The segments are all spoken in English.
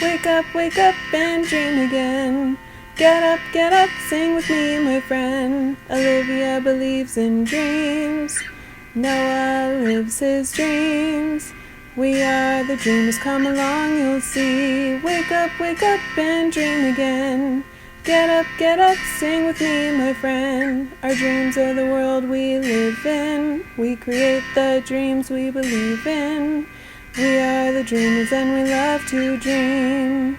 wake up and dream again. Get up, sing with me, my friend. Olivia believes in dreams. Noah lives his dreams. We are the dreamers, come along, you'll see. Wake up and dream again. Get up, sing with me, my friend. Our dreams are the world we live in. We create the dreams we believe in. We are the dreamers and we love to dream.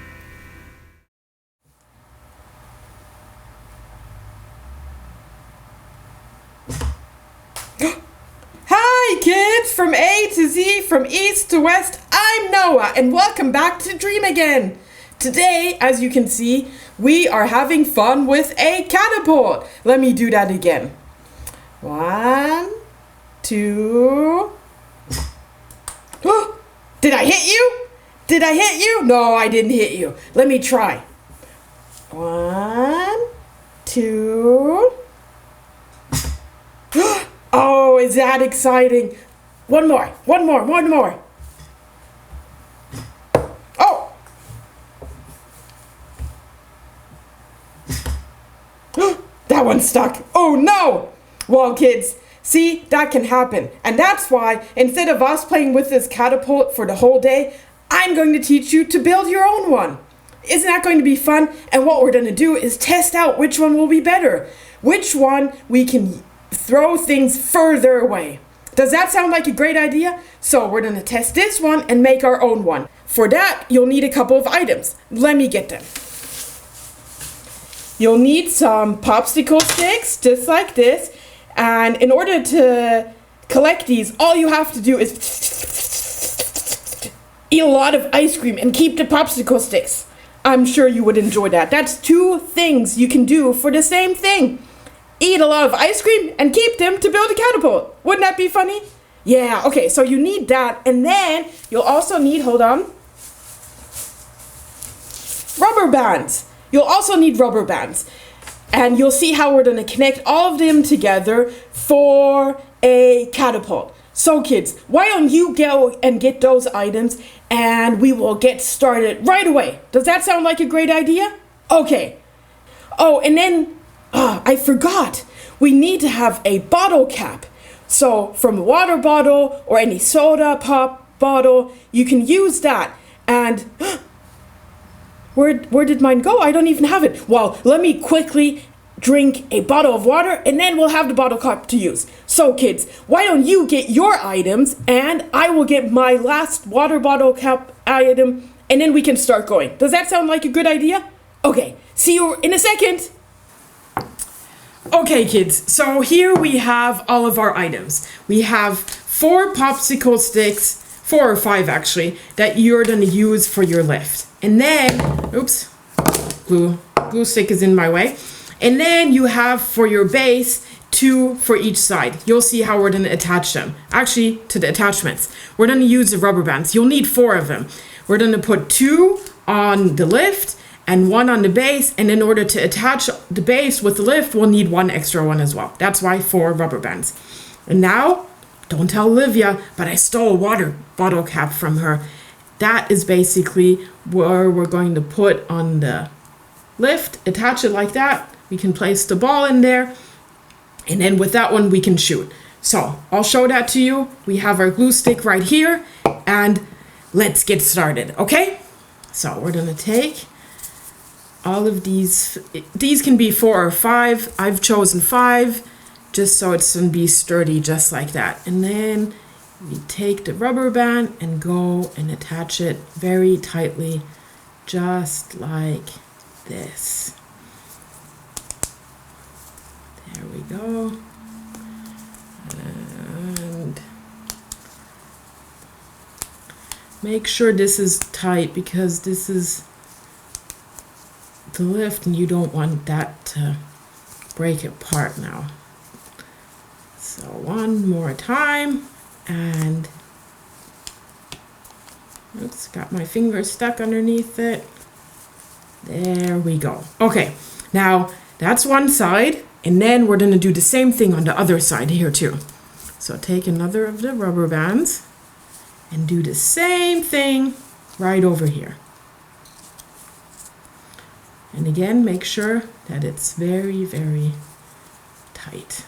Hi kids, from A to Z, from east to west, I'm Noah and welcome back to Dream Again. Today, as you can see, we are having fun with a catapult. Let me do that again. 1, 2. Did I hit you? Did I hit you? No, I didn't hit you. Let me try. 1, 2. Oh, is that exciting? One more. Oh! That one stuck. Oh no! Well, kids, see, that can happen. And that's why, instead of us playing with this catapult for the whole day, I'm going to teach you to build your own one. Isn't that going to be fun? And what we're going to do is test out which one will be better. Which one we can throw things further away. Does that sound like a great idea? So we're going to test this one and make our own one. For that, you'll need a couple of items. Let me get them. You'll need some popsicle sticks, just like this. And in order to collect these, all you have to do is eat a lot of ice cream and keep the popsicle sticks. I'm sure you would enjoy that. That's 2 things you can do for the same thing. Eat a lot of ice cream and keep them to build a catapult. Wouldn't that be funny? Yeah, okay, so you need that. And then you'll also need, rubber bands. You'll also need rubber bands. And you'll see how we're going to connect all of them together for a catapult. So kids, why don't you go and get those items and we will get started right away. Does that sound like a great idea? Okay. Oh, and then I forgot. We need to have a bottle cap. So from a water bottle or any soda pop bottle, you can use that. And where did mine go? I don't even have it. Well, let me quickly drink a bottle of water and then we'll have the bottle cap to use. So kids, why don't you get your items and I will get my last water bottle cap item and then we can start going. Does that sound like a good idea? Okay, see you in a second. Okay kids, so here we have all of our items. We have 4 popsicle sticks, 4 or 5 actually, that you're gonna use for your lift. And then, oops, glue stick is in my way. And then you have for your base 2 for each side. You'll see how we're gonna attach them. Actually, to the attachments. We're gonna use the rubber bands. You'll need 4 of them. We're gonna put 2 on the lift and 1 on the base, and in order to attach the base with the lift, we'll need 1 extra one as well. That's why 4 rubber bands. And now, don't tell Olivia, but I stole a water bottle cap from her. That is basically where we're going to put on the lift, attach it like that. We can place the ball in there, and then with that one we can shoot. So I'll show that to you. We have our glue stick right here, and let's get started, okay? So we're gonna take all of these can be 4 or 5. I've chosen 5 just so it's gonna be sturdy just like that. And then we take the rubber band and go and attach it very tightly just like this. There we go. And make sure this is tight because this is the lift and you don't want that to break apart now. So one more time, and oops, got my finger stuck underneath it. There we go. Okay, now that's one side, and then we're gonna do the same thing on the other side here too. So take another of the rubber bands and do the same thing right over here. And again, make sure that it's very, very tight.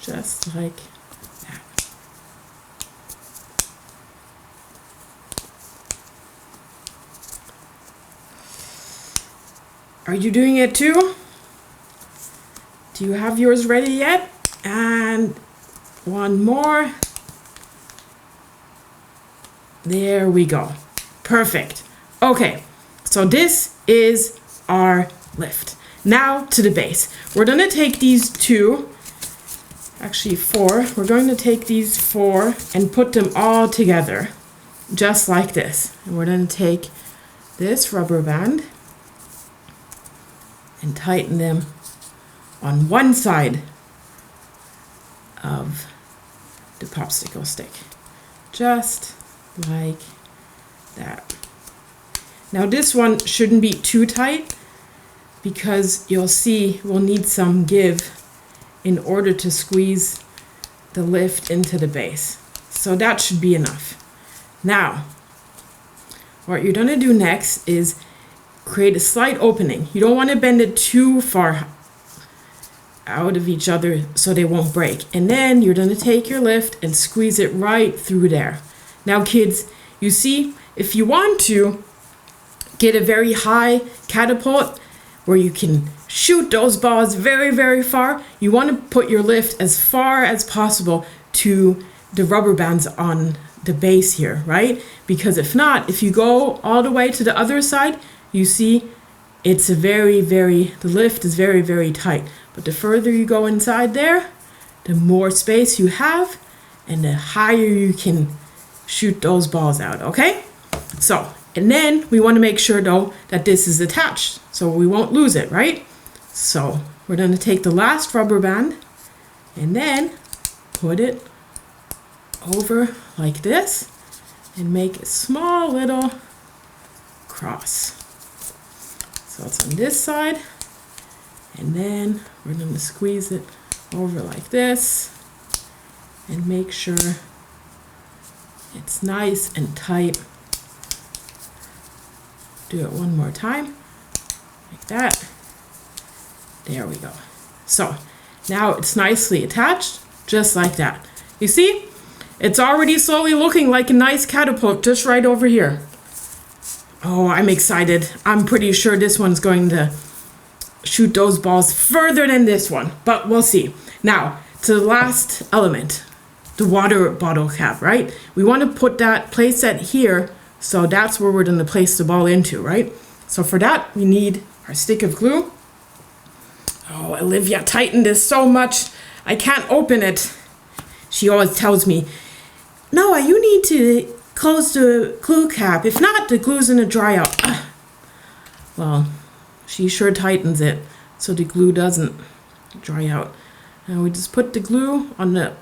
Just like that. Are you doing it too? Do you have yours ready yet? And one more. There we go. Perfect. Okay, so this is our lift. Now to the base. We're going to take these two, actually four. We're going to take these four and put them all together, just like this. And we're going to take this rubber band and tighten them on one side of the popsicle stick, just like that. Now this one shouldn't be too tight because you'll see we'll need some give in order to squeeze the lift into the base. So that should be enough. Now, what you're gonna do next is create a slight opening. You don't want to bend it too far out of each other so they won't break. And then you're going to take your lift and squeeze it right through there. Now kids, you see, if you want to get a very high catapult where you can shoot those balls very, very far, you want to put your lift as far as possible to the rubber bands on the base here, right? Because if not, if you go all the way to the other side, you see it's the lift is very, very tight. But the further you go inside there, the more space you have and the higher you can shoot those balls out, okay? So, and then we want to make sure though that this is attached so we won't lose it, right? So we're going to take the last rubber band and then put it over like this and make a small little cross. So it's on this side, and then we're going to squeeze it over like this and make sure it's nice and tight. Do it one more time, like that. There we go. So now it's nicely attached, just like that. You see, it's already slowly looking like a nice catapult just right over here. Oh, I'm excited. I'm pretty sure this one's going to shoot those balls further than this one, but we'll see. Now, to the last element, the water bottle cap, right? We want to place that here, so that's where we're going to place the ball into, right? So for that, we need our stick of glue. Oh, Olivia tightened this so much, I can't open it. She always tells me, Noah, you need to close the glue cap. If not, the glue's gonna dry out. Well, she sure tightens it so the glue doesn't dry out. Now we just put the glue on the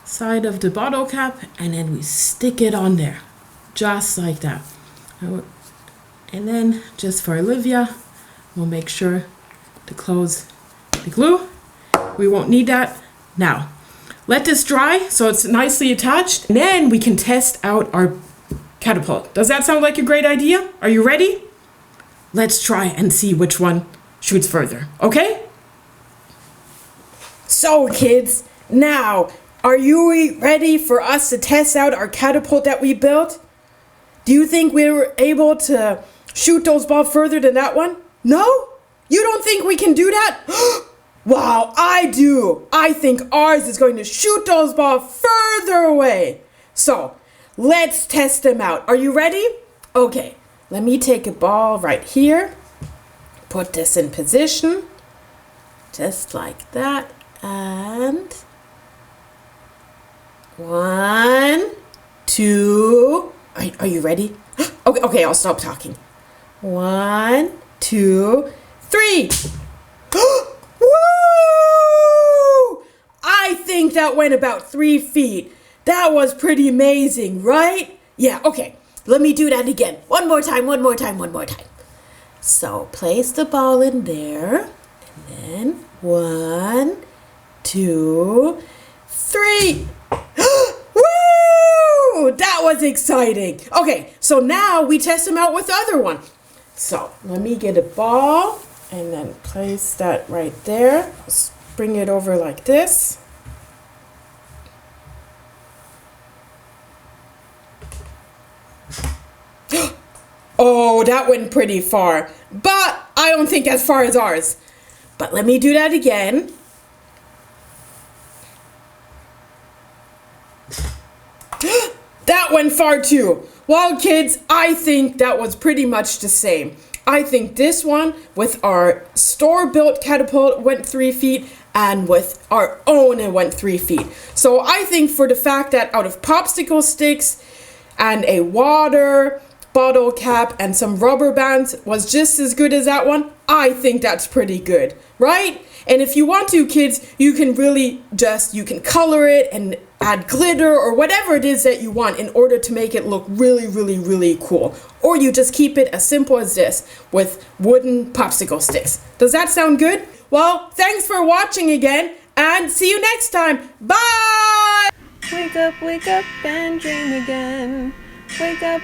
side of the bottle cap and then we stick it on there, just like that. And then just for Olivia, we'll make sure to close the glue. We won't need that now. Let this dry so it's nicely attached, and then we can test out our catapult. Does that sound like a great idea? Are you ready? Let's try and see which one shoots further, okay? So kids, now, are you ready for us to test out our catapult that we built? Do you think we were able to shoot those balls further than that one? No? You don't think we can do that? Wow, I do. I think ours is going to shoot those balls further away. So, let's test them out. Are you ready? Okay, let me take a ball right here. Put this in position. Just like that. And 1, 2. Are you ready? Okay, I'll stop talking. 1, 2, 3. Woo! I think that went about 3 feet. That was pretty amazing, right? Yeah, okay. Let me do that again. One more time. So place the ball in there. And then 1, 2, 3. Woo! Woo! That was exciting. Okay, so now we test them out with the other one. So let me get a ball and then place that right there. Let's bring it over like this. Oh, that went pretty far, but I don't think as far as ours. But let me do that again. That went far too. Well, kids, I think that was pretty much the same. I think this one with our store-built catapult went 3 feet, and with our own it went 3 feet. So I think for the fact that out of popsicle sticks and a water bottle cap and some rubber bands was just as good as that one, I think that's pretty good, right? And if you want to, kids, you can really you can color it and add glitter or whatever it is that you want in order to make it look really, really, really cool. Or you just keep it as simple as this with wooden popsicle sticks. Does that sound good? Well, thanks for watching again, and see you next time. Bye! Wake up and dream again. Wake up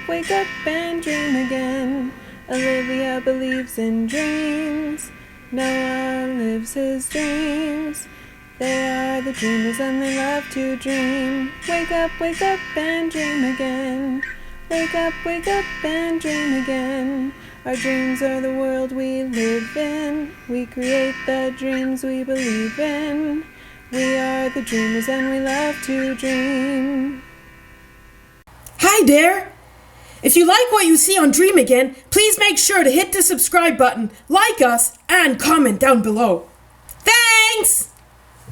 and dream again. Olivia believes in dreams. Noah lives his dreams. They are the dreamers and they love to dream. Wake up and dream again. Wake up and dream again. Our dreams are the world we live in. We create the dreams we believe in. We are the dreamers and we love to dream. Hi there! If you like what you see on Dream Again, please make sure to hit the subscribe button, like us, and comment down below. Thanks!